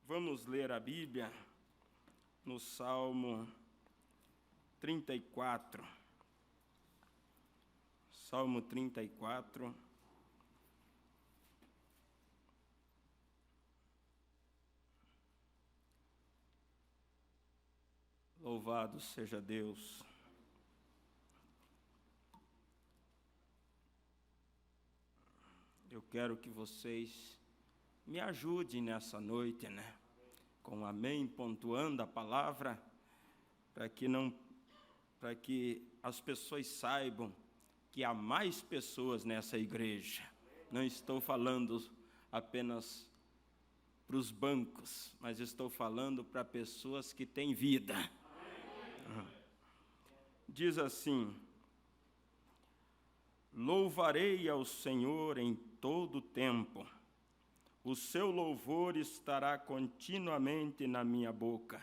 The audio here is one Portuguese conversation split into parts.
Vamos ler a Bíblia no Salmo 34. Salmo 34. Louvado seja Deus. Eu quero que vocês me ajudem nessa noite, com amém, pontuando a palavra, para que as pessoas saibam que há mais pessoas nessa igreja. Não estou falando apenas para os bancos, mas estou falando para pessoas que têm vida. Diz assim: louvarei ao Senhor em todo o tempo, o seu louvor estará continuamente na minha boca.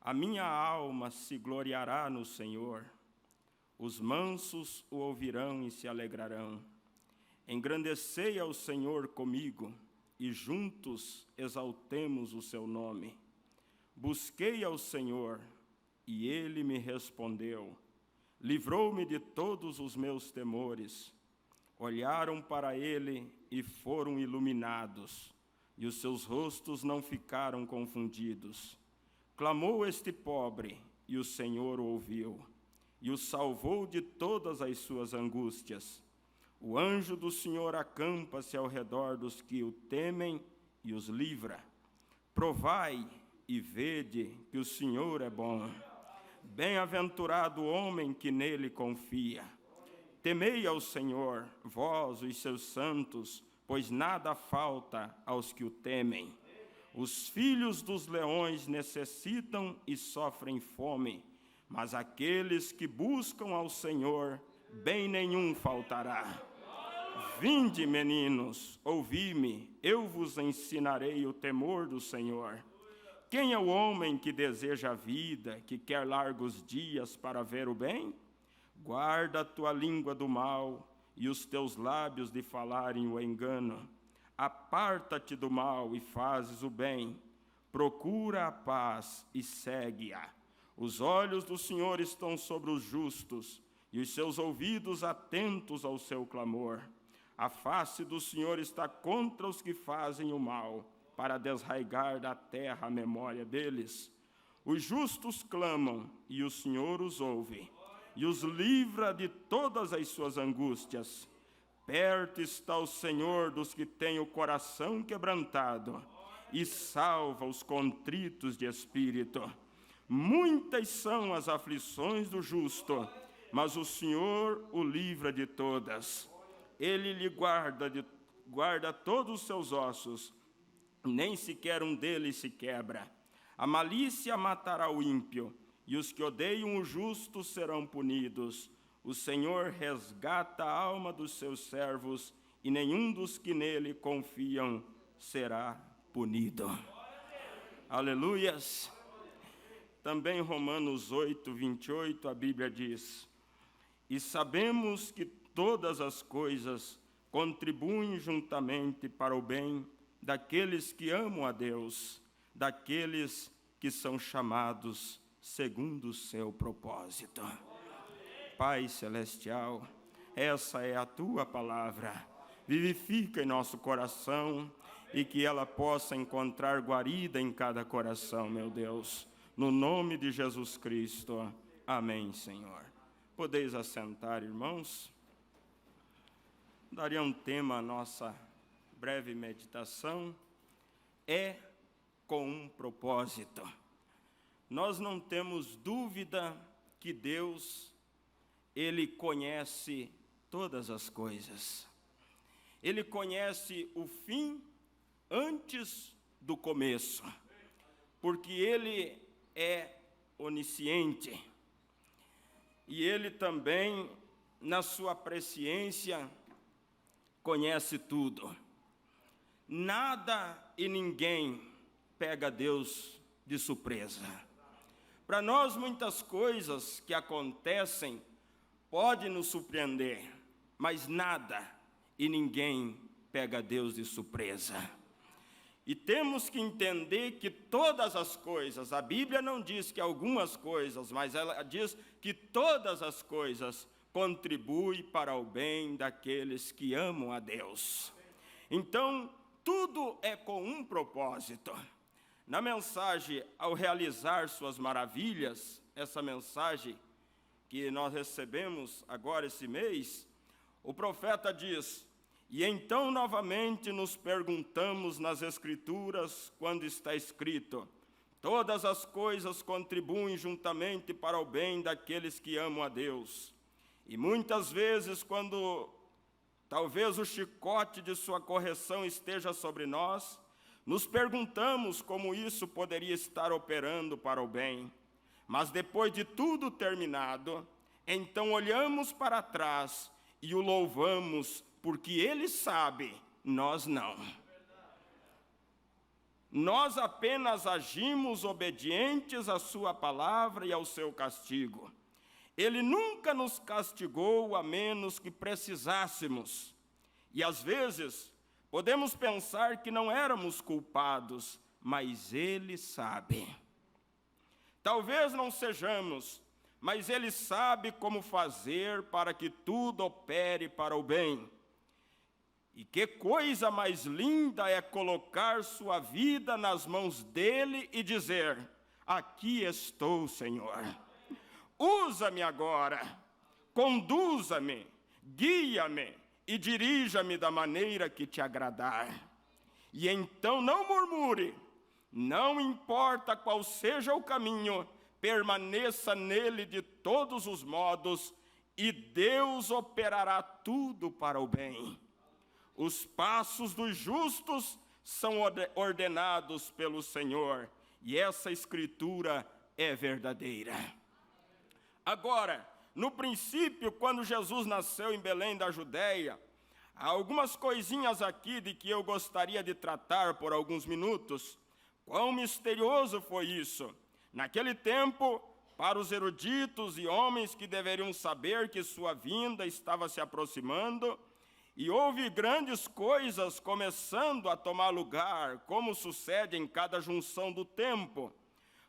A minha alma se gloriará no Senhor, os mansos o ouvirão e se alegrarão. Engrandecei ao Senhor comigo, e juntos exaltemos o seu nome. Busquei ao Senhor, e ele me respondeu. Livrou-me de todos os meus temores. Olharam para ele e foram iluminados, e os seus rostos não ficaram confundidos. Clamou este pobre, e o Senhor o ouviu, e o salvou de todas as suas angústias. O anjo do Senhor acampa-se ao redor dos que o temem e os livra. Provai e vede que o Senhor é bom. Bem-aventurado o homem que nele confia. Temei ao Senhor, vós, os seus santos, pois nada falta aos que o temem. Os filhos dos leões necessitam e sofrem fome, mas aqueles que buscam ao Senhor, bem nenhum faltará. Vinde, meninos, ouvi-me, eu vos ensinarei o temor do Senhor. Quem é o homem que deseja a vida, que quer largos dias para ver o bem? Guarda a tua língua do mal e os teus lábios de falarem o engano. Aparta-te do mal e fazes o bem. Procura a paz e segue-a. Os olhos do Senhor estão sobre os justos e os seus ouvidos atentos ao seu clamor. A face do Senhor está contra os que fazem o mal, para desraigar da terra a memória deles. Os justos clamam e o Senhor os ouve, e os livra de todas as suas angústias. Perto está o Senhor dos que têm o coração quebrantado, e salva os contritos de espírito. Muitas são as aflições do justo, mas o Senhor o livra de todas. Ele lhe guarda todos os seus ossos, nem sequer um deles se quebra. A malícia matará o ímpio, e os que odeiam o justo serão punidos. O Senhor resgata a alma dos seus servos, e nenhum dos que nele confiam será punido. Aleluias! Também Romanos 8, 28, a Bíblia diz: e sabemos que todas as coisas contribuem juntamente para o bem daqueles que amam a Deus, daqueles que são chamados segundo o seu propósito. Pai celestial, essa é a tua palavra. Vivifica em nosso coração e que ela possa encontrar guarida em cada coração, meu Deus. No nome de Jesus Cristo. Amém, Senhor. Podeis assentar, irmãos. Daria um tema à nossa breve meditação. É com um propósito. Nós não temos dúvida que Deus, Ele conhece todas as coisas. Ele conhece o fim antes do começo, porque Ele é onisciente. E Ele também, na sua presciência, conhece tudo. Nada e ninguém pega Deus de surpresa. Para nós, muitas coisas que acontecem podem nos surpreender, mas nada e ninguém pega Deus de surpresa. E temos que entender que todas as coisas, a Bíblia não diz que algumas coisas, mas ela diz que todas as coisas contribuem para o bem daqueles que amam a Deus. Então, tudo é com um propósito. Na mensagem, ao realizar suas maravilhas, essa mensagem que nós recebemos agora esse mês, o profeta diz: e então novamente nos perguntamos nas Escrituras, quando está escrito: todas as coisas contribuem juntamente para o bem daqueles que amam a Deus. E muitas vezes, quando talvez o chicote de sua correção esteja sobre nós, nos perguntamos como isso poderia estar operando para o bem. Mas depois de tudo terminado, então olhamos para trás e o louvamos, porque Ele sabe, nós não. Nós apenas agimos obedientes à sua palavra e ao seu castigo. Ele nunca nos castigou a menos que precisássemos. E às vezes podemos pensar que não éramos culpados, mas Ele sabe. Talvez não sejamos, mas Ele sabe como fazer para que tudo opere para o bem. E que coisa mais linda é colocar sua vida nas mãos dEle e dizer: aqui estou, Senhor. Usa-me agora, conduza-me, guia-me e dirija-me da maneira que te agradar. E então não murmure, não importa qual seja o caminho, permaneça nele de todos os modos, e Deus operará tudo para o bem. Os passos dos justos são ordenados pelo Senhor, e essa escritura é verdadeira. Agora, no princípio, quando Jesus nasceu em Belém da Judéia, há algumas coisinhas aqui de que eu gostaria de tratar por alguns minutos. Quão misterioso foi isso! Naquele tempo, para os eruditos e homens que deveriam saber que sua vinda estava se aproximando, e houve grandes coisas começando a tomar lugar, como sucede em cada junção do tempo.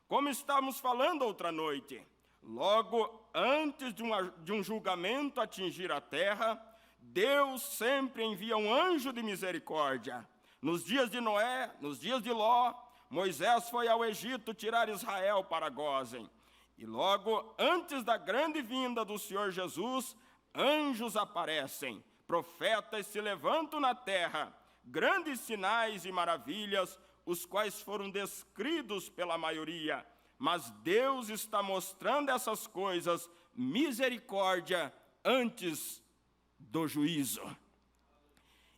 Como estávamos falando outra noite, logo antes de um julgamento atingir a terra, Deus sempre envia um anjo de misericórdia. Nos dias de Noé, nos dias de Ló, Moisés foi ao Egito tirar Israel para Gósen. E logo antes da grande vinda do Senhor Jesus, anjos aparecem, profetas se levantam na terra, grandes sinais e maravilhas, os quais foram descritos pela maioria. Mas Deus está mostrando essas coisas, misericórdia antes do juízo.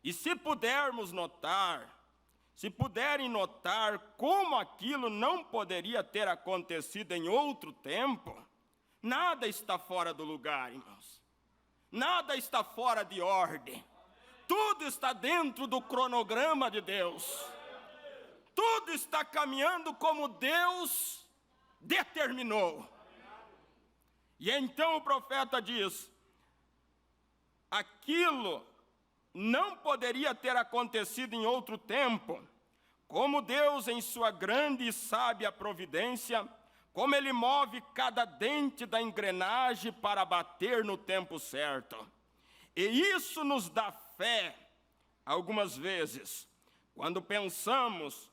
E se puderem notar como aquilo não poderia ter acontecido em outro tempo, nada está fora do lugar, irmãos. Nada está fora de ordem. Tudo está dentro do cronograma de Deus. Tudo está caminhando como Deus determinou. E então o profeta diz: aquilo não poderia ter acontecido em outro tempo, como Deus, em sua grande e sábia providência, como Ele move cada dente da engrenagem para bater no tempo certo. E isso nos dá fé, algumas vezes, quando pensamos: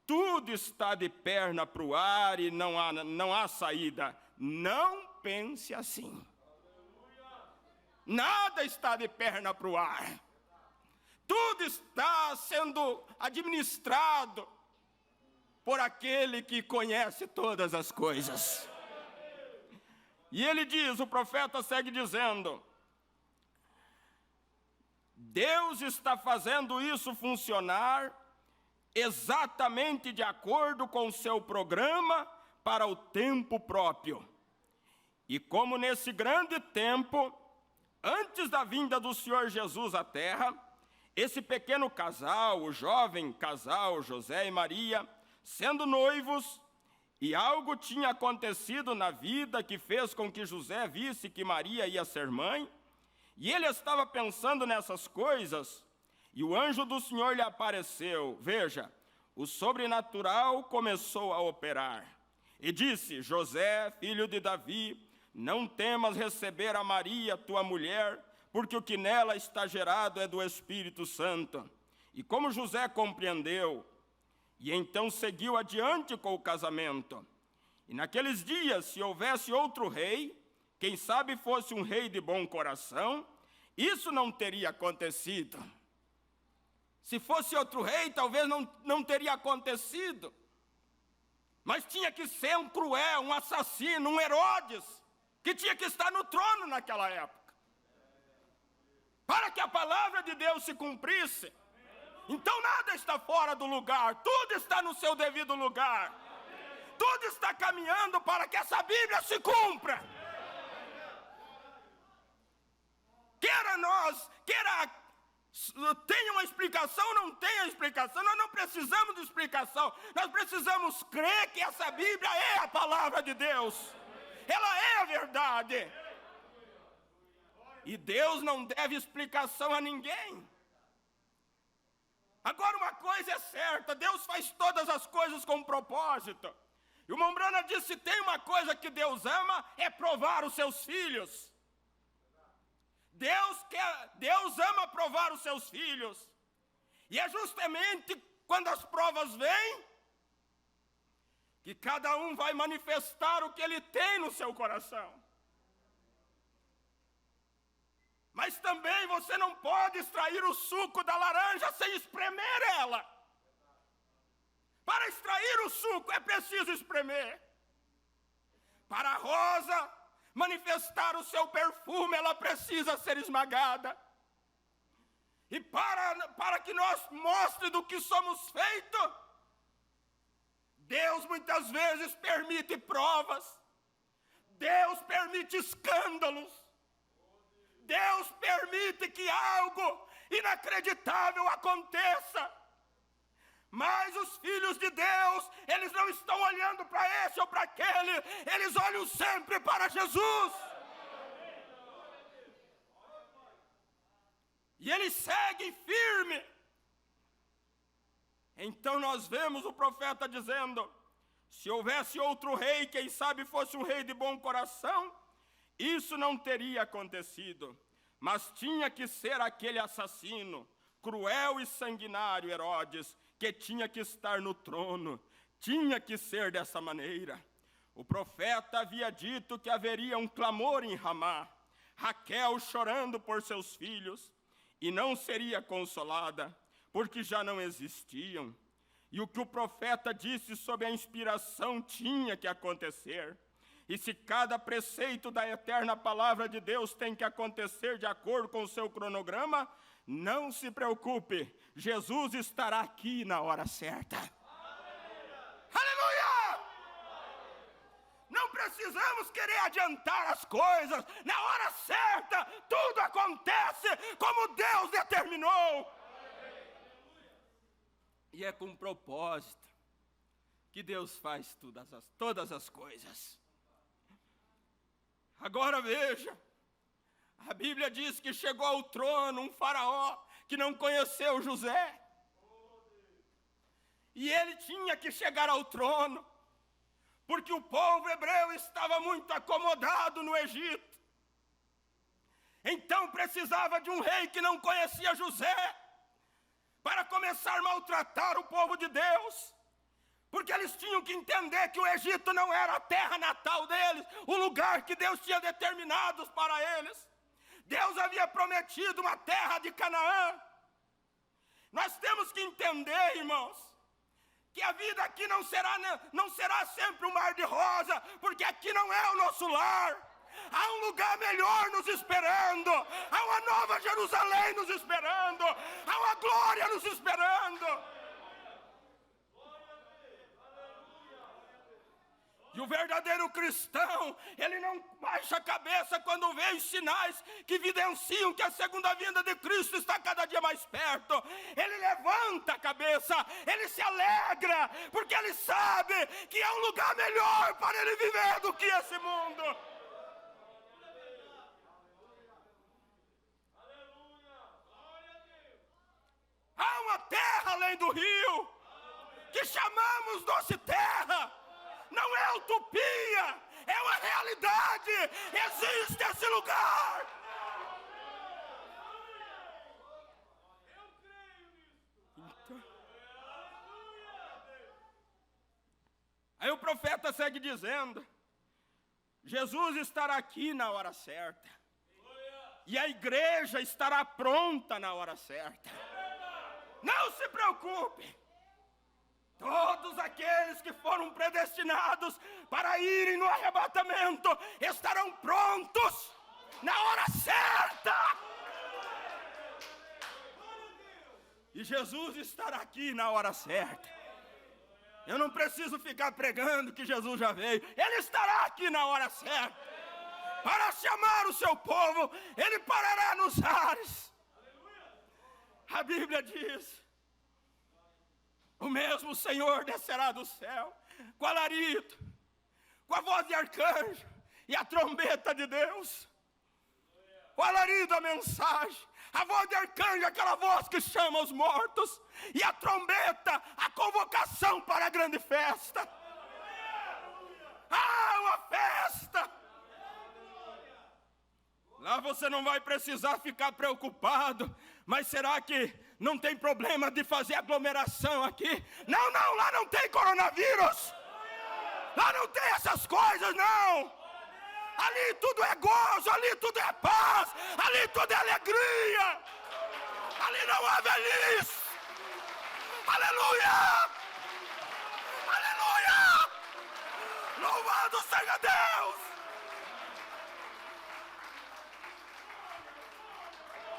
tudo está de perna para o ar e não há saída. Não pense assim. Nada está de perna para o ar. Tudo está sendo administrado por aquele que conhece todas as coisas. E ele diz, o profeta segue dizendo: Deus está fazendo isso funcionar exatamente de acordo com o seu programa para o tempo próprio. E como nesse grande tempo, antes da vinda do Senhor Jesus à terra, esse pequeno casal, o jovem casal José e Maria, sendo noivos, e algo tinha acontecido na vida que fez com que José visse que Maria ia ser mãe, e ele estava pensando nessas coisas, E o anjo do Senhor lhe apareceu. Veja, o sobrenatural começou a operar. E disse: José, filho de Davi, não temas receber a Maria, tua mulher, porque o que nela está gerado é do Espírito Santo. E como José compreendeu, e então seguiu adiante com o casamento. E naqueles dias, se houvesse outro rei, quem sabe fosse um rei de bom coração, isso não teria acontecido. Se fosse outro rei, talvez não teria acontecido. Mas tinha que ser um cruel, um assassino, um Herodes, que tinha que estar no trono naquela época, para que a palavra de Deus se cumprisse. Então nada está fora do lugar, tudo está no seu devido lugar. Tudo está caminhando para que essa Bíblia se cumpra. Queira nós, tenha uma explicação, não tenha explicação, nós não precisamos de explicação. Nós precisamos crer que essa Bíblia é a palavra de Deus. Ela é a verdade. E Deus não deve explicação a ninguém. Agora uma coisa é certa, Deus faz todas as coisas com propósito. E o Mombrana disse, se tem uma coisa que Deus ama, é provar os seus filhos. Deus ama provar os seus filhos. E é justamente quando as provas vêm, que cada um vai manifestar o que ele tem no seu coração. Mas também você não pode extrair o suco da laranja sem espremer ela. Para extrair o suco é preciso espremer. Para a rosa manifestar o seu perfume, ela precisa ser esmagada. E para que nós mostre do que somos feitos, Deus muitas vezes permite provas. Deus permite escândalos. Deus permite que algo inacreditável aconteça. Mas os filhos de Deus, eles não estão olhando para esse ou para aquele, eles olham sempre para Jesus. E eles seguem firme. Então nós vemos o profeta dizendo, se houvesse outro rei, quem sabe fosse um rei de bom coração, isso não teria acontecido, mas tinha que ser aquele assassino, cruel e sanguinário Herodes, que tinha que estar no trono, tinha que ser dessa maneira. O profeta havia dito que haveria um clamor em Ramá, Raquel chorando por seus filhos, e não seria consolada, porque já não existiam. E o que o profeta disse sobre a inspiração tinha que acontecer. E se cada preceito da eterna palavra de Deus tem que acontecer de acordo com o seu cronograma, não se preocupe, Jesus estará aqui na hora certa. Aleluia! Não precisamos querer adiantar as coisas. Na hora certa, tudo acontece como Deus determinou. E é com propósito que Deus faz todas as coisas. Agora veja, a Bíblia diz que chegou ao trono um faraó que não conheceu José. E ele tinha que chegar ao trono, porque o povo hebreu estava muito acomodado no Egito. Então precisava de um rei que não conhecia José, para começar a maltratar o povo de Deus. Porque eles tinham que entender que o Egito não era a terra natal deles, o lugar que Deus tinha determinado para eles. Deus havia prometido uma terra de Canaã. Nós temos que entender, irmãos, que a vida aqui não será sempre um mar de rosa, porque aqui não é o nosso lar. Há um lugar melhor nos esperando, há uma nova Jerusalém nos esperando, há uma glória nos esperando. E o verdadeiro cristão, ele não baixa a cabeça quando vê os sinais que evidenciam que a segunda vinda de Cristo está cada dia mais perto. Ele levanta a cabeça, ele se alegra, porque ele sabe que é um lugar melhor para ele viver do que esse mundo. além do rio, que chamamos doce terra. Não é utopia, é uma realidade. Existe esse lugar. Então, aí o profeta segue dizendo: Jesus estará aqui na hora certa, e a igreja estará pronta na hora certa. Não se preocupe. Todos aqueles que foram predestinados para irem no arrebatamento estarão prontos na hora certa. E Jesus estará aqui na hora certa. Eu não preciso ficar pregando que Jesus já veio. Ele estará aqui na hora certa para chamar o seu povo. Ele parará nos ares. A Bíblia diz: o mesmo Senhor descerá do céu com alarido, com a voz de arcanjo e a trombeta de Deus. O alarido, a mensagem, a voz de arcanjo, aquela voz que chama os mortos, e a trombeta, a convocação para a grande festa. Ah, uma festa! Lá você não vai precisar ficar preocupado. Mas será que não tem problema de fazer aglomeração aqui? Não, lá não tem coronavírus. Lá não tem essas coisas, não. Ali tudo é gozo, ali tudo é paz, ali tudo é alegria. Ali não há velhice. Aleluia! Aleluia! Louvado seja Deus!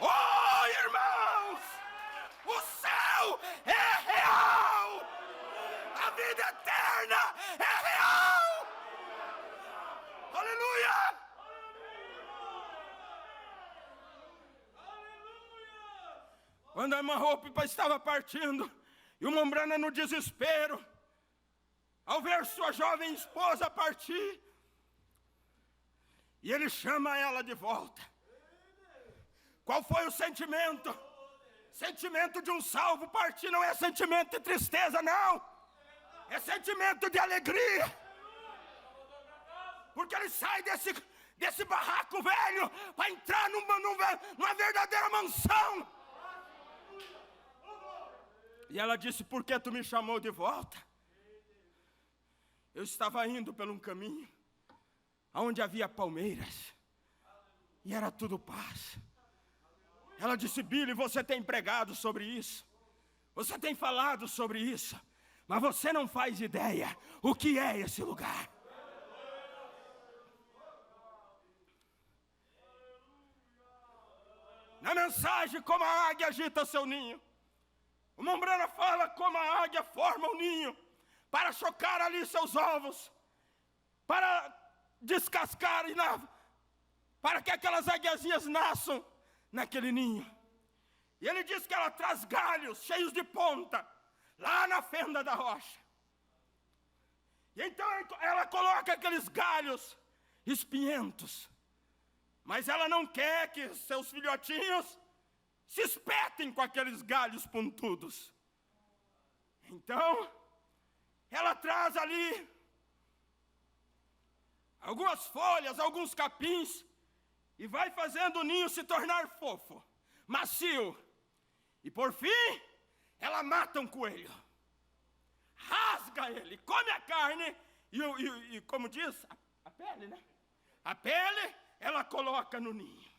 Oh, irmãos! O céu é real! A vida eterna é real! Aleluia! Quando a irmã Hope estava partindo, e o Mombrana no desespero, ao ver sua jovem esposa partir, e ele chama ela de volta. Qual foi o sentimento? Sentimento de um salvo partir não é sentimento de tristeza, não. É sentimento de alegria. Porque ele sai desse barraco velho para entrar numa verdadeira mansão. E ela disse: por que tu me chamou de volta? Eu estava indo por um caminho onde havia palmeiras e era tudo paz. Ela disse: Billy, você tem pregado sobre isso, você tem falado sobre isso, mas você não faz ideia o que é esse lugar. Na mensagem, como a águia agita seu ninho, o Mombrana fala como a águia forma um ninho para chocar ali seus ovos, para descascar para que aquelas águiazinhas nasçam naquele ninho. E ele diz que ela traz galhos cheios de ponta lá na fenda da rocha. E então ela coloca aqueles galhos espinhentos, mas ela não quer que seus filhotinhos se espetem com aqueles galhos pontudos. Então ela traz ali algumas folhas, alguns capins, e vai fazendo o ninho se tornar fofo, macio. E por fim, ela mata um coelho, rasga ele, come a carne e como diz, a pele, né? A pele ela coloca no ninho.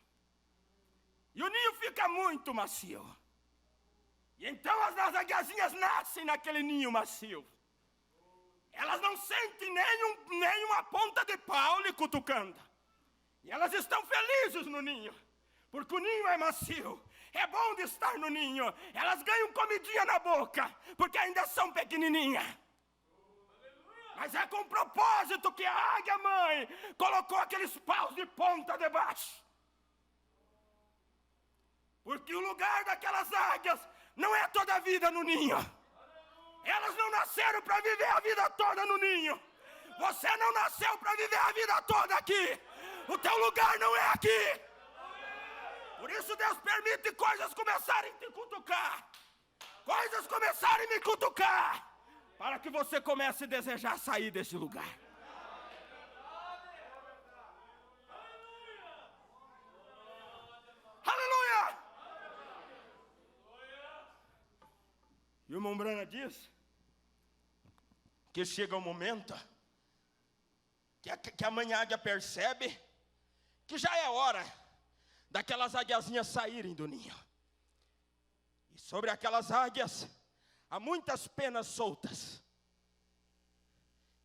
E o ninho fica muito macio. E então as águiazinhas nascem naquele ninho macio. Elas não sentem nenhuma ponta de pau lhe cutucando. E elas estão felizes no ninho, porque o ninho é macio. É bom de estar no ninho. Elas ganham comidinha na boca, porque ainda são pequenininhas. Mas é com propósito que a águia mãe colocou aqueles paus de ponta debaixo. Porque o lugar daquelas águias não é toda a vida no ninho. Elas não nasceram para viver a vida toda no ninho. Você não nasceu para viver a vida toda aqui. O teu lugar não é aqui. Por isso Deus permite coisas começarem a te cutucar. coisas começarem a me cutucar, para que você comece a desejar sair desse lugar. Aleluia! E o irmão Branham diz que chega um momento que a mãe águia percebe que já é hora daquelas águiazinhas saírem do ninho. E sobre aquelas águias há muitas penas soltas.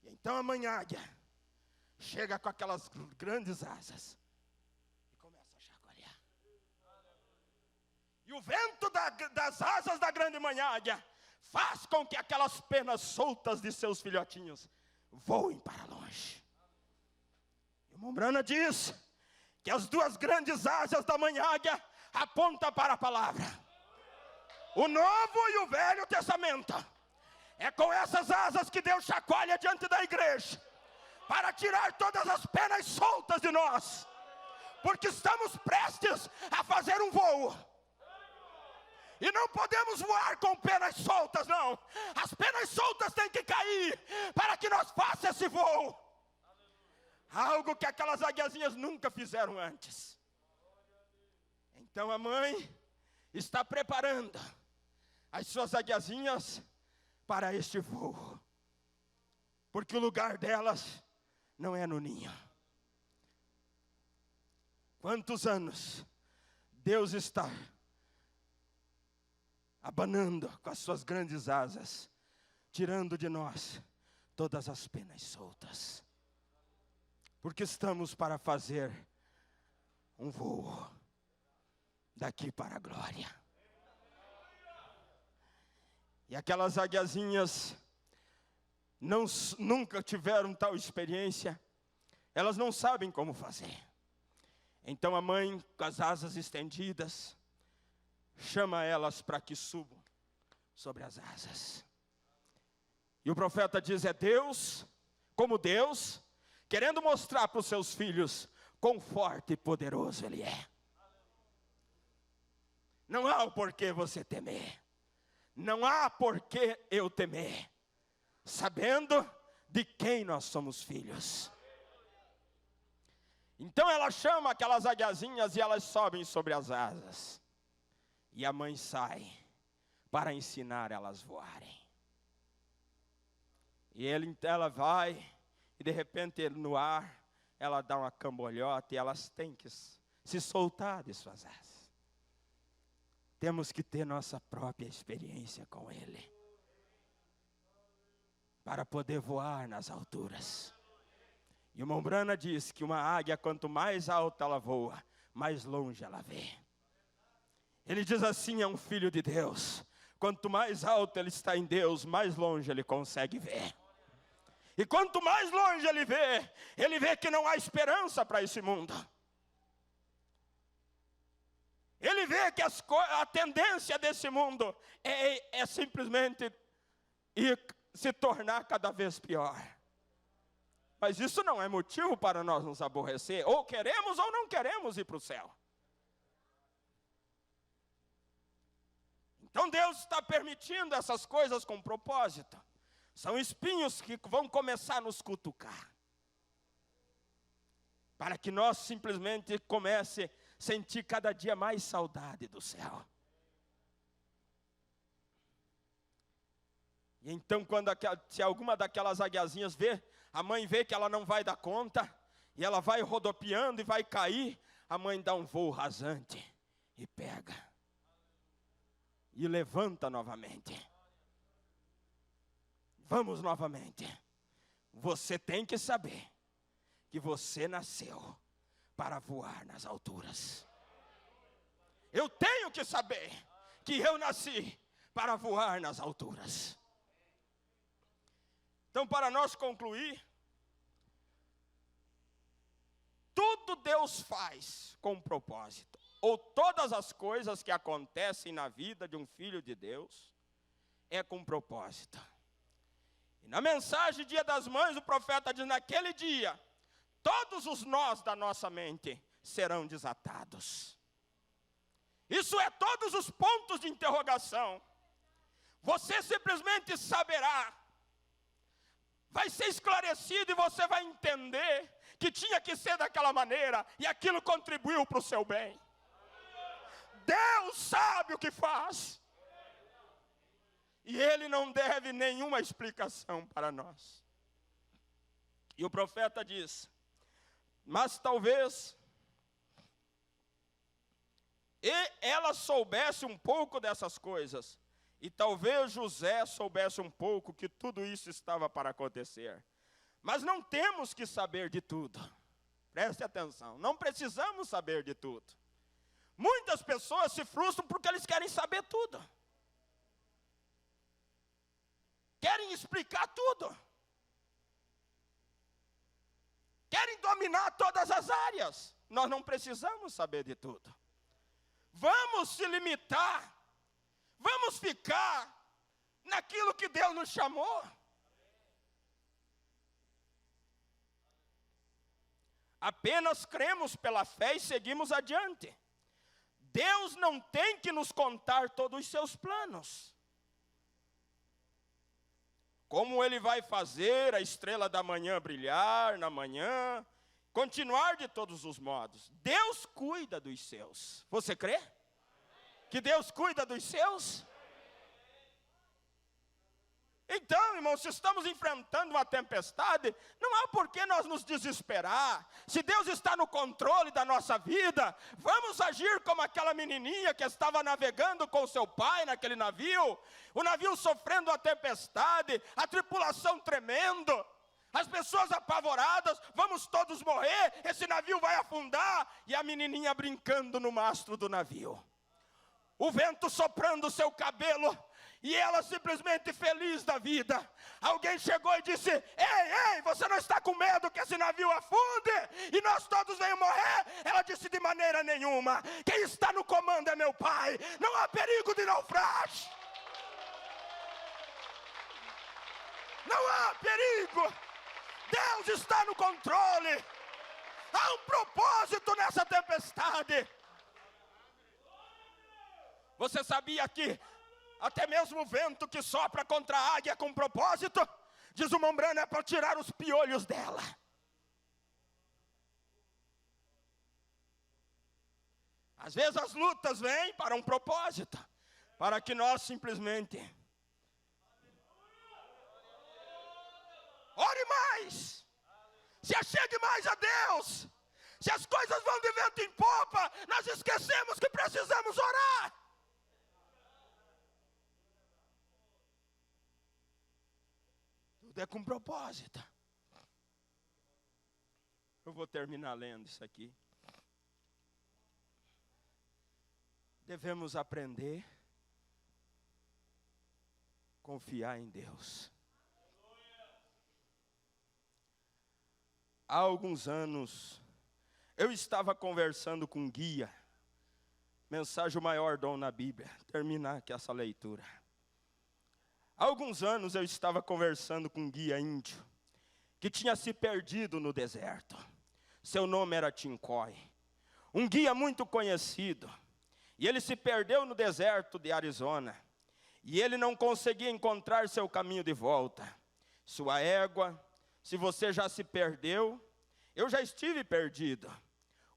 E então a mãe águia chega com aquelas grandes asas e começa a chacoalhar. E o vento das asas da grande mãe águia faz com que aquelas penas soltas de seus filhotinhos voem para longe. E o irmão Branham diz que as duas grandes asas da mãe águia apontam para a palavra. O Novo e o Velho Testamento. É com essas asas que Deus chacoalha diante da igreja, para tirar todas as penas soltas de nós, porque estamos prestes a fazer um voo. E não podemos voar com penas soltas, não. As penas soltas têm que cair para que nós façamos esse voo. Algo que aquelas águiazinhas nunca fizeram antes. Então a mãe está preparando as suas águiazinhas para este voo, porque o lugar delas não é no ninho. Quantos anos Deus está abanando com as suas grandes asas, tirando de nós todas as penas soltas, porque estamos para fazer um voo daqui para a glória. E aquelas águiazinhas nunca tiveram tal experiência, elas não sabem como fazer. Então a mãe, com as asas estendidas, chama elas para que subam sobre as asas. E o profeta diz: é Deus, como Deus, querendo mostrar para os seus filhos quão forte e poderoso Ele é. Não há o porquê você temer. Não há porquê eu temer, sabendo de quem nós somos filhos. Então ela chama aquelas águiazinhas e elas sobem sobre as asas. E a mãe sai para ensinar elas a voarem. E ela vai, e de repente no ar, ela dá uma cambalhota e elas têm que se soltar de suas asas. Temos que ter nossa própria experiência com Ele, para poder voar nas alturas. E o irmão Branham diz que uma águia, quanto mais alta ela voa, mais longe ela vê. Ele diz assim: é um filho de Deus. Quanto mais alto ele está em Deus, mais longe ele consegue ver. E quanto mais longe ele vê que não há esperança para esse mundo. Ele vê que a tendência desse mundo é simplesmente se tornar cada vez pior. Mas isso não é motivo para nós nos aborrecer. Ou queremos ou não queremos ir para o céu. Então Deus está permitindo essas coisas com propósito. São espinhos que vão começar a nos cutucar, para que nós simplesmente comece a sentir cada dia mais saudade do céu. E então se alguma daquelas águiazinhas a mãe vê que ela não vai dar conta, e ela vai rodopiando e vai cair, a mãe dá um voo rasante e pega e levanta novamente. Vamos novamente. Você tem que saber que você nasceu para voar nas alturas. Eu tenho que saber que eu nasci para voar nas alturas. Então, para nós concluir, tudo Deus faz com propósito, ou todas as coisas que acontecem na vida de um filho de Deus é com propósito. E na mensagem Dia das Mães, o profeta diz: naquele dia, todos os nós da nossa mente serão desatados. Isso é todos os pontos de interrogação Você simplesmente saberá, vai ser esclarecido e você vai entender que tinha que ser daquela maneira e aquilo contribuiu para o seu bem. Deus sabe o que faz. E Ele não deve nenhuma explicação para nós. E o profeta diz, mas talvez ela soubesse um pouco dessas coisas. E talvez José soubesse um pouco que tudo isso estava para acontecer. Mas não temos que saber de tudo. Preste atenção, não precisamos saber de tudo. Muitas pessoas se frustram porque eles querem saber tudo. Querem explicar tudo. Querem dominar todas as áreas. Nós não precisamos saber de tudo. Vamos se limitar. Vamos ficar naquilo que Deus nos chamou. Apenas cremos pela fé e seguimos adiante. Deus não tem que nos contar todos os seus planos. Como Ele vai fazer a estrela da manhã brilhar na manhã, continuar de todos os modos. Deus cuida dos seus. Você crê? Que Deus cuida dos seus? Então, irmãos, se estamos enfrentando uma tempestade, não há por que nós nos desesperar. Se Deus está no controle da nossa vida, vamos agir como aquela menininha que estava navegando com seu pai naquele navio. O navio sofrendo a tempestade, a tripulação tremendo, as pessoas apavoradas, vamos todos morrer, esse navio vai afundar. E a menininha brincando no mastro do navio. O vento soprando o seu cabelo. E ela simplesmente feliz da vida. Alguém chegou e disse, ei, você não está com medo que esse navio afunde? E nós todos venhamos morrer? Ela disse, de maneira nenhuma. Quem está no comando é meu pai. Não há perigo de naufrágio. Não há perigo. Deus está no controle. Há um propósito nessa tempestade. Você sabia que até mesmo o vento que sopra contra a águia com propósito, diz o Mombrano, é para tirar os piolhos dela. Às vezes as lutas vêm para um propósito, para que nós simplesmente ore mais, se achegue mais a Deus. Se as coisas vão de vento em popa, nós esquecemos que precisamos orar. Tudo é com propósito. Eu vou terminar lendo isso aqui. Devemos aprender a confiar em Deus. Há alguns anos, eu estava conversando com um guia. Mensagem O Maior Dom na Bíblia. Terminar aqui essa leitura. Há alguns anos eu estava conversando com um guia índio, que tinha se perdido no deserto. Seu nome era Tincoy. Um guia muito conhecido. E ele se perdeu no deserto de Arizona. E ele não conseguia encontrar seu caminho de volta. Sua égua, se você já se perdeu, eu já estive perdido.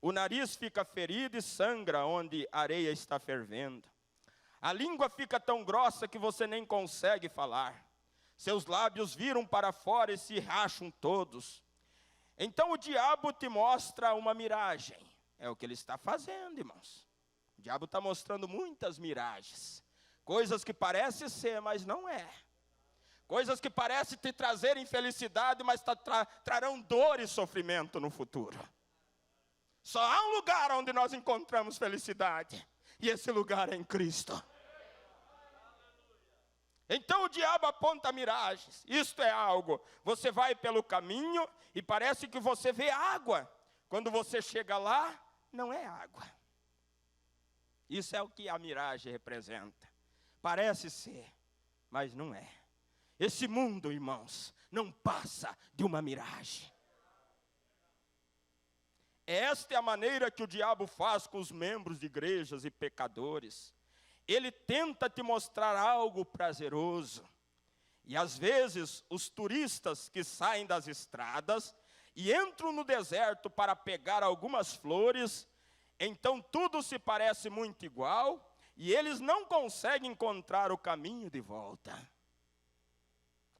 O nariz fica ferido e sangra onde a areia está fervendo. A língua fica tão grossa que você nem consegue falar. Seus lábios viram para fora e se racham todos. Então o diabo te mostra uma miragem. É o que ele está fazendo, irmãos. O diabo está mostrando muitas miragens. Coisas que parecem ser, mas não é. Coisas que parecem te trazerem felicidade, mas trarão dor e sofrimento no futuro. Só há um lugar onde nós encontramos felicidade. E esse lugar é em Cristo. Então o diabo aponta miragens. Isto é algo. Você vai pelo caminho e parece que você vê água. Quando você chega lá, não é água. Isso é o que a miragem representa. Parece ser, mas não é. Esse mundo, irmãos, não passa de uma miragem. Esta é a maneira que o diabo faz com os membros de igrejas e pecadores. ele tenta te mostrar algo prazeroso. E às vezes os turistas que saem das estradas e entram no deserto para pegar algumas flores, então tudo se parece muito igual e eles não conseguem encontrar o caminho de volta.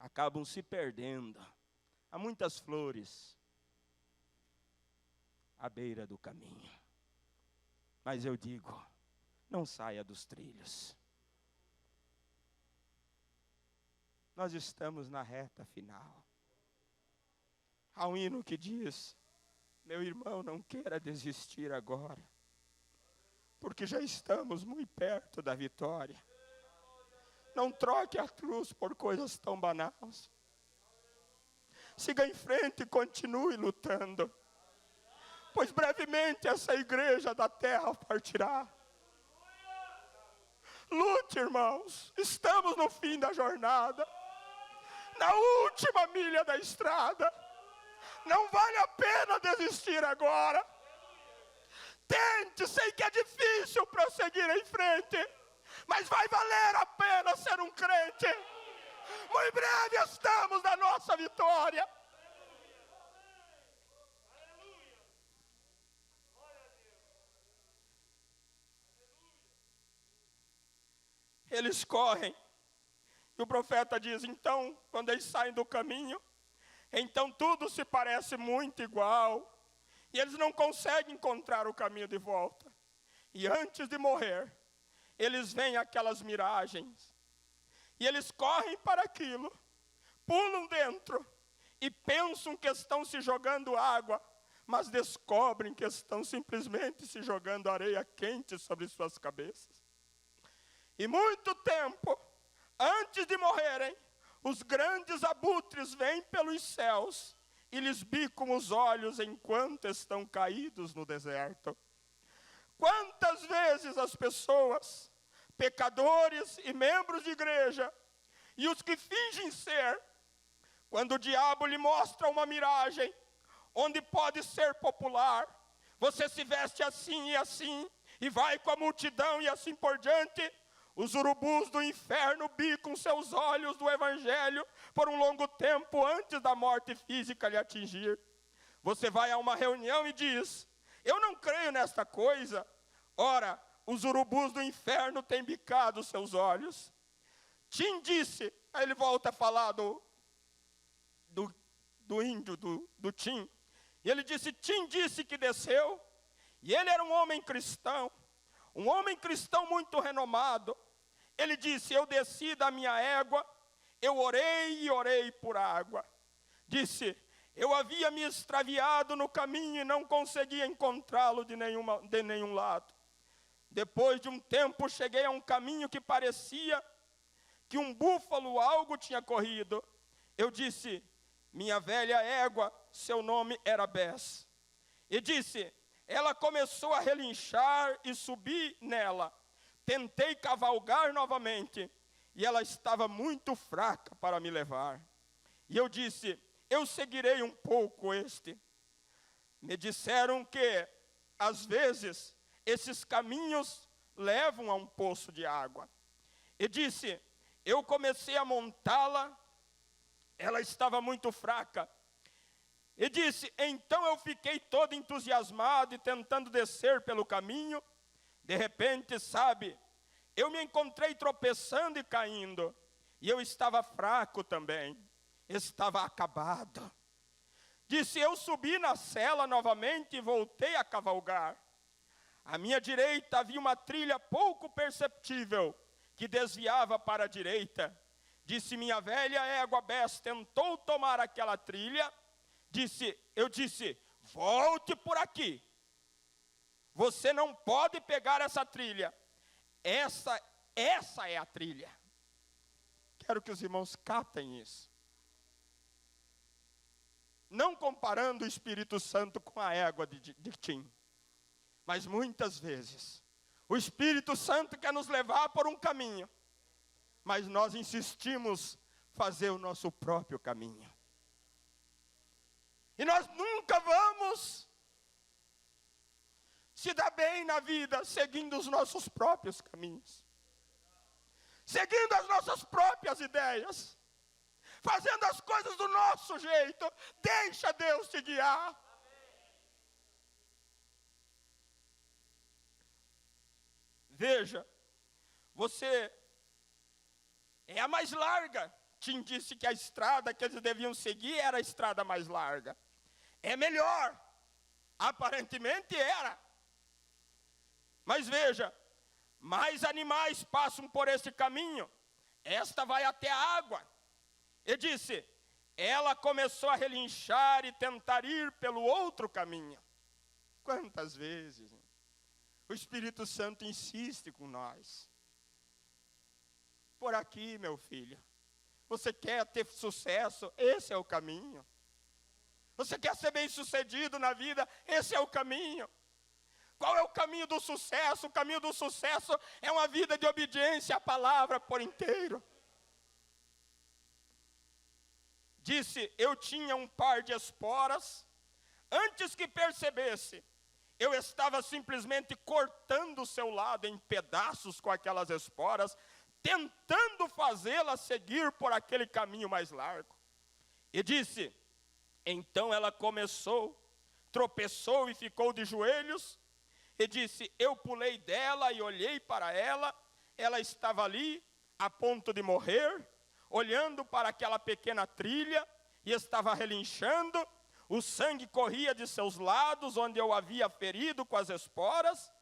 Acabam se perdendo. Há muitas flores à beira do caminho. Mas eu digo, não saia dos trilhos. Nós estamos na reta final. Há um hino que diz: meu irmão, não queira desistir agora, porque já estamos muito perto da vitória. Não troque a cruz por coisas tão banais. Siga em frente e continue lutando, pois brevemente essa igreja da terra partirá. Lute, irmãos, estamos no fim da jornada, na última milha da estrada. Não vale a pena desistir agora. Tente, sei que é difícil prosseguir em frente, mas vai valer a pena ser um crente. Muito breve estamos na nossa vitória. Eles correm, e o profeta diz, então, quando eles saem do caminho, então tudo se parece muito igual, e eles não conseguem encontrar o caminho de volta. E antes de morrer, eles veem aquelas miragens, e eles correm para aquilo, pulam dentro, e pensam que estão se jogando água, mas descobrem que estão simplesmente se jogando areia quente sobre suas cabeças. E muito tempo, antes de morrerem, os grandes abutres vêm pelos céus e lhes bicam os olhos enquanto estão caídos no deserto. Quantas vezes as pessoas, pecadores e membros de igreja, e os que fingem ser, quando o diabo lhe mostra uma miragem, onde pode ser popular, você se veste assim e assim, e vai com a multidão e assim por diante, os urubus do inferno bicam seus olhos do evangelho por um longo tempo antes da morte física lhe atingir. Você vai a uma reunião e diz, eu não creio nesta coisa. Ora, os urubus do inferno têm bicado seus olhos. Tim disse, aí ele volta a falar do índio, do Tim. E ele disse, Tim disse que desceu, e ele era um homem cristão muito renomado. Ele disse, eu desci da minha égua, eu orei e orei por água. Disse, eu havia me extraviado no caminho e não conseguia encontrá-lo de nenhum lado. Depois de um tempo cheguei a um caminho que parecia que um búfalo algo tinha corrido. Eu disse, minha velha égua, seu nome era Bess. E disse, ela começou a relinchar e subi nela. Tentei cavalgar novamente, e ela estava muito fraca para me levar. E eu disse, eu seguirei um pouco este. Me disseram que, às vezes, esses caminhos levam a um poço de água. E disse, eu comecei a montá-la, ela estava muito fraca. E disse, então eu fiquei todo entusiasmado e tentando descer pelo caminho. De repente, sabe, eu me encontrei tropeçando e caindo. E eu estava fraco também, estava acabado. Disse, eu subi na sela novamente e voltei a cavalgar. À minha direita havia uma trilha pouco perceptível, que desviava para a direita. Disse, minha velha égua Bess tentou tomar aquela trilha. Eu disse, volte por aqui. Você não pode pegar essa trilha. Essa é a trilha. Quero que os irmãos captem isso. Não comparando o Espírito Santo com a égua de Tim. Mas muitas vezes, o Espírito Santo quer nos levar por um caminho. Mas nós insistimos fazer o nosso próprio caminho. E nós nunca vamos se dar bem na vida seguindo os nossos próprios caminhos. seguindo as nossas próprias ideias, fazendo as coisas do nosso jeito. Deixa Deus te guiar. Veja, você é a mais larga. Tim disse que a estrada que eles deviam seguir era a estrada mais larga. É melhor. Aparentemente era. Mas veja, mais animais passam por esse caminho. Esta vai até a água. E disse, ela começou a relinchar e tentar ir pelo outro caminho. Quantas vezes o Espírito Santo insiste com nós. Por aqui, meu filho. Você quer ter sucesso? Esse é o caminho. Você quer ser bem-sucedido na vida? Esse é o caminho. Qual é o caminho do sucesso? O caminho do sucesso é uma vida de obediência à palavra por inteiro. Disse, eu tinha um par de esporas. Antes que percebesse, eu estava simplesmente cortando o seu lado em pedaços com aquelas esporas, tentando fazê-la seguir por aquele caminho mais largo. E disse, então ela começou, tropeçou e ficou de joelhos, e disse, eu pulei dela e olhei para ela, ela estava ali, a ponto de morrer, olhando para aquela pequena trilha, e estava relinchando, o sangue corria de seus lados, onde eu havia ferido com as esporas.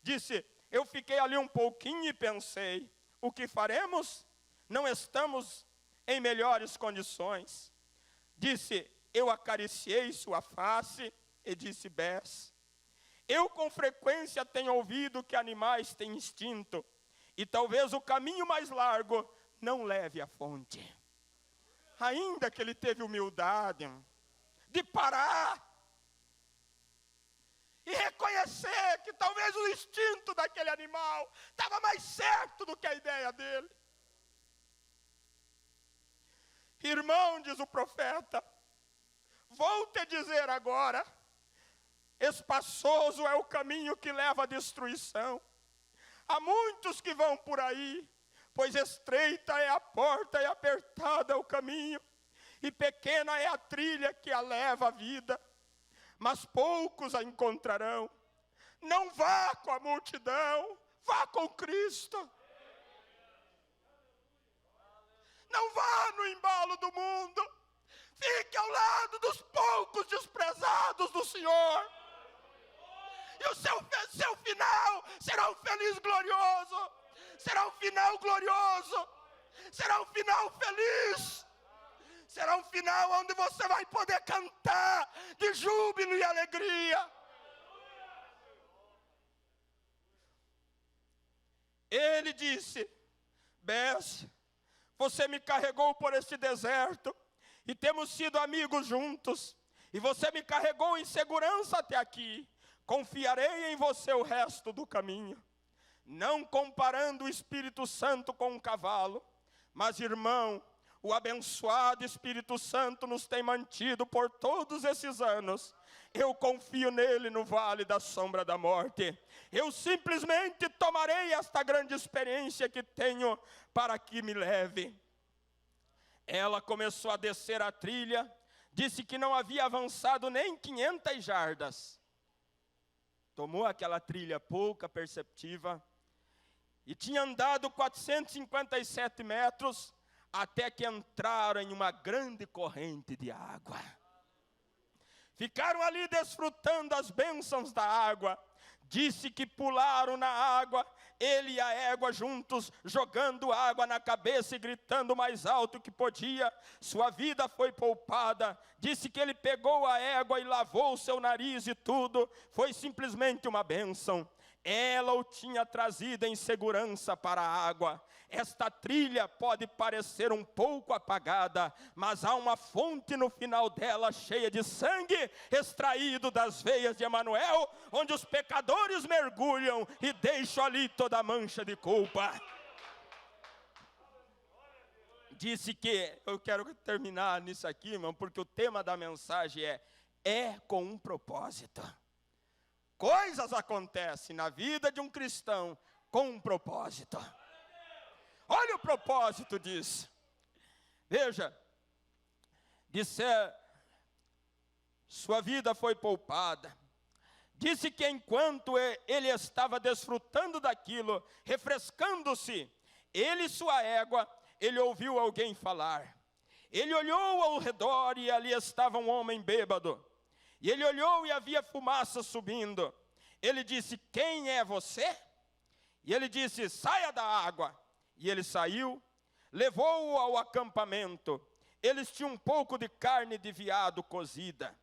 Disse, eu fiquei ali um pouquinho e pensei, o que faremos? Não estamos em melhores condições. Disse, eu acariciei sua face e disse, Bess, eu com frequência tenho ouvido que animais têm instinto, e talvez o caminho mais largo não leve à fonte. Ainda que ele teve humildade de parar e reconhecer que talvez o instinto daquele animal estava mais certo do que a ideia dele. Irmão, diz o profeta, vou te dizer agora, espaçoso é o caminho que leva à destruição. Há muitos que vão por aí, pois estreita é a porta e apertada é o caminho, e pequena é a trilha que a leva à vida, mas poucos a encontrarão. Não vá com a multidão, vá com Cristo. Não vá no embalo do mundo, fique ao lado dos poucos desprezados do Senhor. E o seu final será um feliz glorioso, será um final glorioso, será um final feliz, será um final onde você vai poder cantar de júbilo e alegria. Ele disse, Bess, você me carregou por este deserto, e temos sido amigos juntos, e você me carregou em segurança até aqui, confiarei em você o resto do caminho. Não comparando o Espírito Santo com um cavalo, mas irmão, o abençoado Espírito Santo nos tem mantido por todos esses anos. Eu confio nele no vale da sombra da morte. Eu simplesmente tomarei esta grande experiência que tenho para que me leve. Ela começou a descer a trilha, disse que não havia avançado nem 500 jardas. Tomou aquela trilha pouca, perceptiva, e tinha andado 457 metros, até que entraram em uma grande corrente de água. Ficaram ali desfrutando as bênçãos da água. Disse que pularam na água, ele e a égua juntos, jogando água na cabeça e gritando mais alto que podia. Sua vida foi poupada. Disse que ele pegou a égua e lavou o seu nariz e tudo. Foi simplesmente uma bênção. Ela o tinha trazido em segurança para a água. Esta trilha pode parecer um pouco apagada, mas há uma fonte no final dela cheia de sangue extraído das veias de Emanuel, onde os pecadores mergulham e deixam ali toda a mancha de culpa. Disse que, eu quero terminar nisso aqui, irmão, porque o tema da mensagem é com um propósito. Coisas acontecem na vida de um cristão com um propósito. Olha o propósito disso. Veja, disse, sua vida foi poupada. Disse que enquanto ele estava desfrutando daquilo, refrescando-se, ele e sua égua, ele ouviu alguém falar. Ele olhou ao redor e ali estava um homem bêbado. E ele olhou e havia fumaça subindo. Ele disse, quem é você? E ele disse, saia da água. E ele saiu, levou-o ao acampamento. Eles tinham um pouco de carne de veado cozida.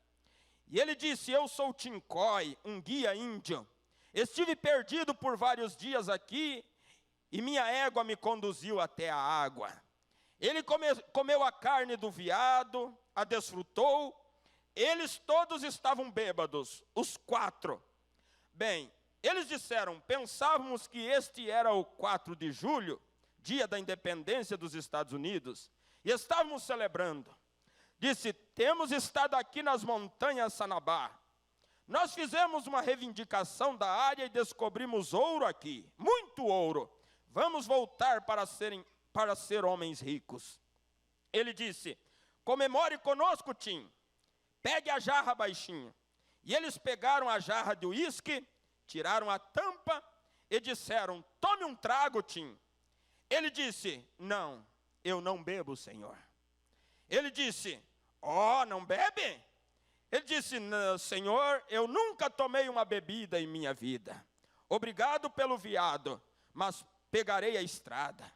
E ele disse, eu sou Tincói, um guia índio. Estive perdido por vários dias aqui, e minha égua me conduziu até a água. Ele comeu a carne do veado, a desfrutou. Eles todos estavam bêbados, os 4. Bem, eles disseram, pensávamos que este era o 4 de julho, dia da independência dos Estados Unidos, e estávamos celebrando. Disse, temos estado aqui nas montanhas Sanabá. Nós fizemos uma reivindicação da área e descobrimos ouro aqui, muito ouro. Vamos voltar para ser homens ricos. Ele disse, comemore conosco, Tim. Pegue a jarra baixinho. E eles pegaram a jarra de uísque, tiraram a tampa e disseram, tome um trago, Tim. Ele disse, não, eu não bebo, Senhor. Ele disse, não bebe? Ele disse, Senhor, eu nunca tomei uma bebida em minha vida. Obrigado pelo veado, mas pegarei a estrada.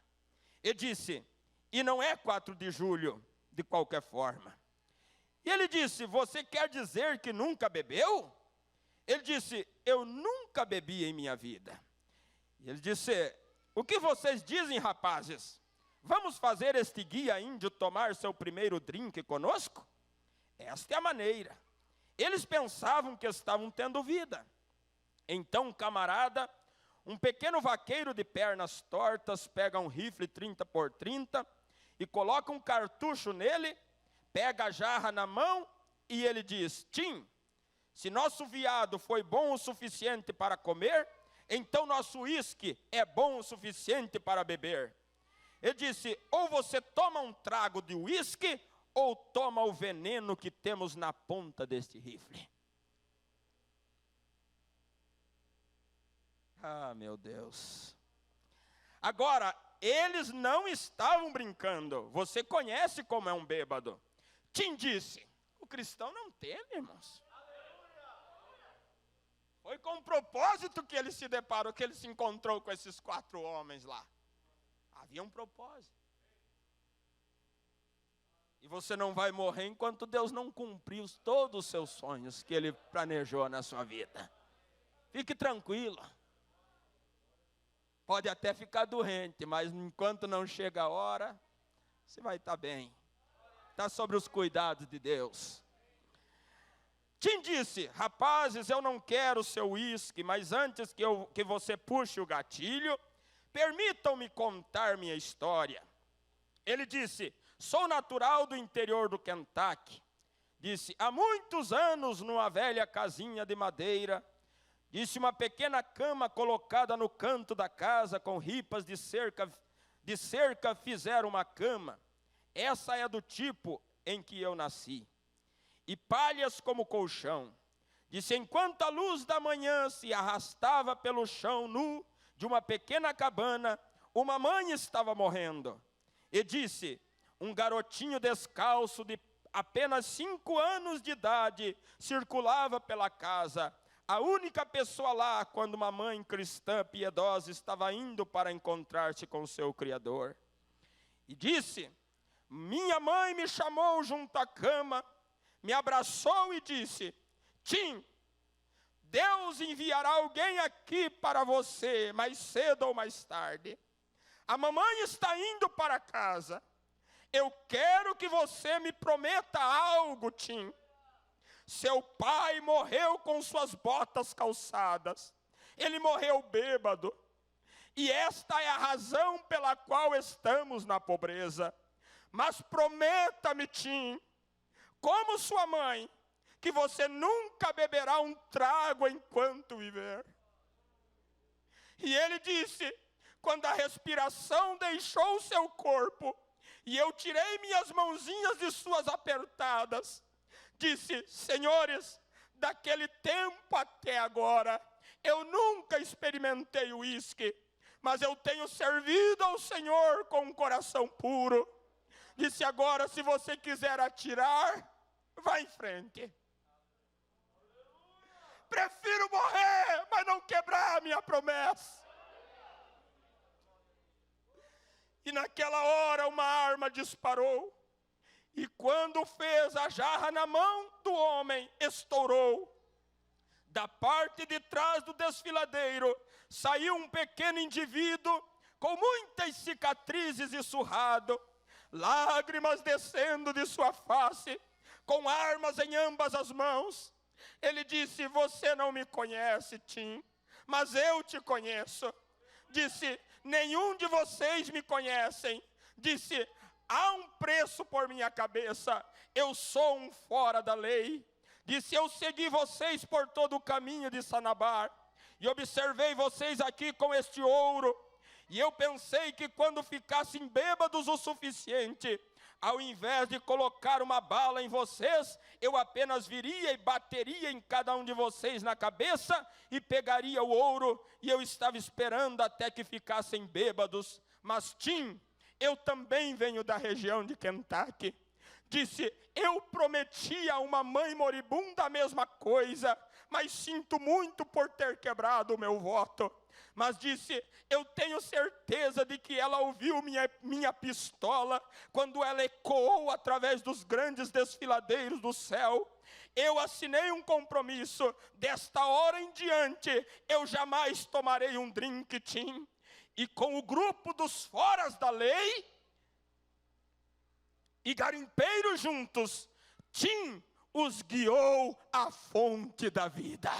Ele disse, e não é 4 de julho, de qualquer forma. E ele disse, você quer dizer que nunca bebeu? Ele disse, eu nunca bebi em minha vida. E ele disse, o que vocês dizem, rapazes? Vamos fazer este guia índio tomar seu primeiro drink conosco? Esta é a maneira. Eles pensavam que estavam tendo vida. Então, camarada, um pequeno vaqueiro de pernas tortas pega um rifle 30x30 e coloca um cartucho nele, pega a jarra na mão e ele diz, Tim, se nosso veado foi bom o suficiente para comer, então nosso uísque é bom o suficiente para beber. Ele disse, ou você toma um trago de uísque, ou toma o veneno que temos na ponta deste rifle. Ah, meu Deus. Agora, eles não estavam brincando. Você conhece como é um bêbado. Tim disse, o cristão não teme, irmãos. Foi com propósito que ele se deparou, que ele se encontrou com esses 4 homens lá. Havia um propósito. E você não vai morrer enquanto Deus não cumprir todos os seus sonhos que Ele planejou na sua vida. Fique tranquilo. Pode até ficar doente, mas enquanto não chega a hora, você vai estar bem. Está sobre os cuidados de Deus. Tim disse, rapazes, eu não quero o seu uísque, mas antes que você puxe o gatilho, permitam-me contar minha história. Ele disse, sou natural do interior do Kentucky. Disse, há muitos anos, numa velha casinha de madeira, disse, uma pequena cama colocada no canto da casa, com ripas de cerca fizeram uma cama. Essa é do tipo em que eu nasci. E palhas como colchão. Disse, enquanto a luz da manhã se arrastava pelo chão nu de uma pequena cabana, uma mãe estava morrendo. E disse, um garotinho descalço de apenas 5 anos de idade circulava pela casa, a única pessoa lá quando uma mãe cristã piedosa estava indo para encontrar-se com seu Criador. E disse, minha mãe me chamou junto à cama, me abraçou e disse, Tim, Deus enviará alguém aqui para você, mais cedo ou mais tarde. A mamãe está indo para casa. Eu quero que você me prometa algo, Tim. Seu pai morreu com suas botas calçadas. Ele morreu bêbado. E esta é a razão pela qual estamos na pobreza. Mas prometa-me, Tim, como sua mãe, que você nunca beberá um trago enquanto viver. E ele disse, quando a respiração deixou o seu corpo, e eu tirei minhas mãozinhas de suas apertadas, disse: senhores, daquele tempo até agora, eu nunca experimentei o uísque, mas eu tenho servido ao Senhor com um coração puro. Disse: agora, se você quiser atirar, vá em frente. Prefiro morrer, mas não quebrar a minha promessa. E naquela hora uma arma disparou, e quando fez a jarra na mão do homem, estourou. Da parte de trás do desfiladeiro, saiu um pequeno indivíduo, com muitas cicatrizes e surrado, lágrimas descendo de sua face, com armas em ambas as mãos. Ele disse: você não me conhece, Tim, mas eu te conheço. Disse: nenhum de vocês me conhecem. Disse: há um preço por minha cabeça, eu sou um fora da lei. Disse: eu segui vocês por todo o caminho de Sanabar, e observei vocês aqui com este ouro, e eu pensei que quando ficassem bêbados o suficiente, ao invés de colocar uma bala em vocês, eu apenas viria e bateria em cada um de vocês na cabeça, e pegaria o ouro, e eu estava esperando até que ficassem bêbados. Mas Tim, eu também venho da região de Kentucky. Disse: eu prometi a uma mãe moribunda a mesma coisa, mas sinto muito por ter quebrado o meu voto. Mas disse: eu tenho certeza de que ela ouviu minha pistola, quando ela ecoou através dos grandes desfiladeiros do céu. Eu assinei um compromisso: desta hora em diante, eu jamais tomarei um drink, Tim. E com o grupo dos foras da lei e garimpeiros juntos, Tim os guiou à fonte da vida.